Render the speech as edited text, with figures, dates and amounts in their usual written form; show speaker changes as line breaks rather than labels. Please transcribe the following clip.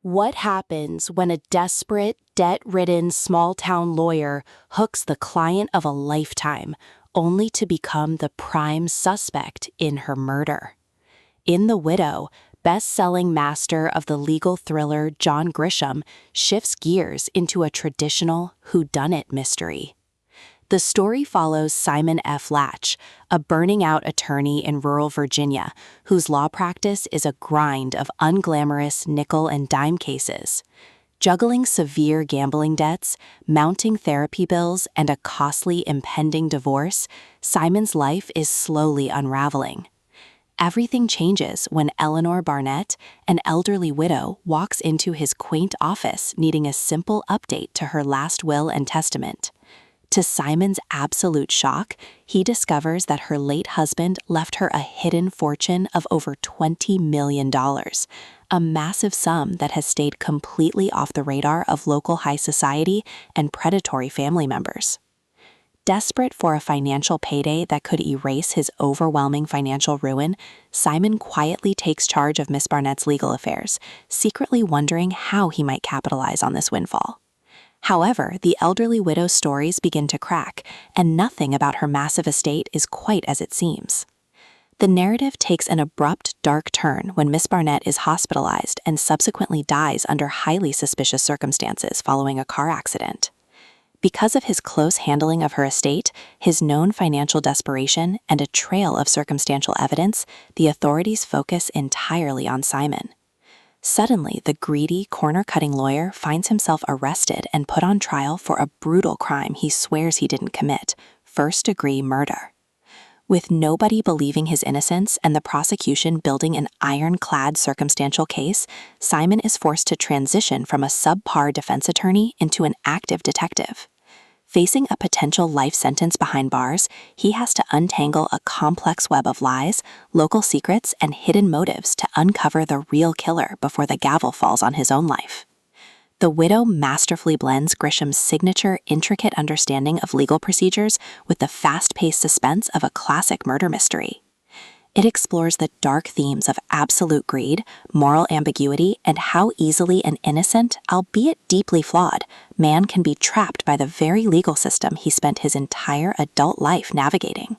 What happens when a desperate, debt-ridden small-town lawyer hooks the client of a lifetime, only to become the prime suspect in her murder? In The Widow, best-selling master of the legal thriller John Grisham shifts gears into a traditional whodunit mystery. The story follows Simon F. Latch, a burning-out attorney in rural Virginia whose law practice is a grind of unglamorous nickel-and-dime cases. Juggling severe gambling debts, mounting therapy bills, and a costly impending divorce, Simon's life is slowly unraveling. Everything changes when Eleanor Barnett, an elderly widow, walks into his quaint office needing a simple update to her last will and testament. To Simon's absolute shock, he discovers that her late husband left her a hidden fortune of over $20 million, a massive sum that has stayed completely off the radar of local high society and predatory family members. Desperate for a financial payday that could erase his overwhelming financial ruin, Simon quietly takes charge of Miss Barnett's legal affairs, secretly wondering how he might capitalize on this windfall. However, the elderly widow's stories begin to crack, and nothing about her massive estate is quite as it seems. The narrative takes an abrupt, dark turn when Miss Barnett is hospitalized and subsequently dies under highly suspicious circumstances following a car accident. Because of his close handling of her estate, his known financial desperation, and a trail of circumstantial evidence, the authorities focus entirely on Simon. Suddenly, the greedy, corner-cutting lawyer finds himself arrested and put on trial for a brutal crime he swears he didn't commit: first-degree murder. With nobody believing his innocence and the prosecution building an ironclad circumstantial case, Simon is forced to transition from a subpar defense attorney into an active detective. Facing a potential life sentence behind bars, he has to untangle a complex web of lies, local secrets, and hidden motives to uncover the real killer before the gavel falls on his own life. The Widow masterfully blends Grisham's signature, intricate understanding of legal procedures with the fast-paced suspense of a classic murder mystery. It explores the dark themes of absolute greed, moral ambiguity, and how easily an innocent, albeit deeply flawed, man can be trapped by the very legal system he spent his entire adult life navigating.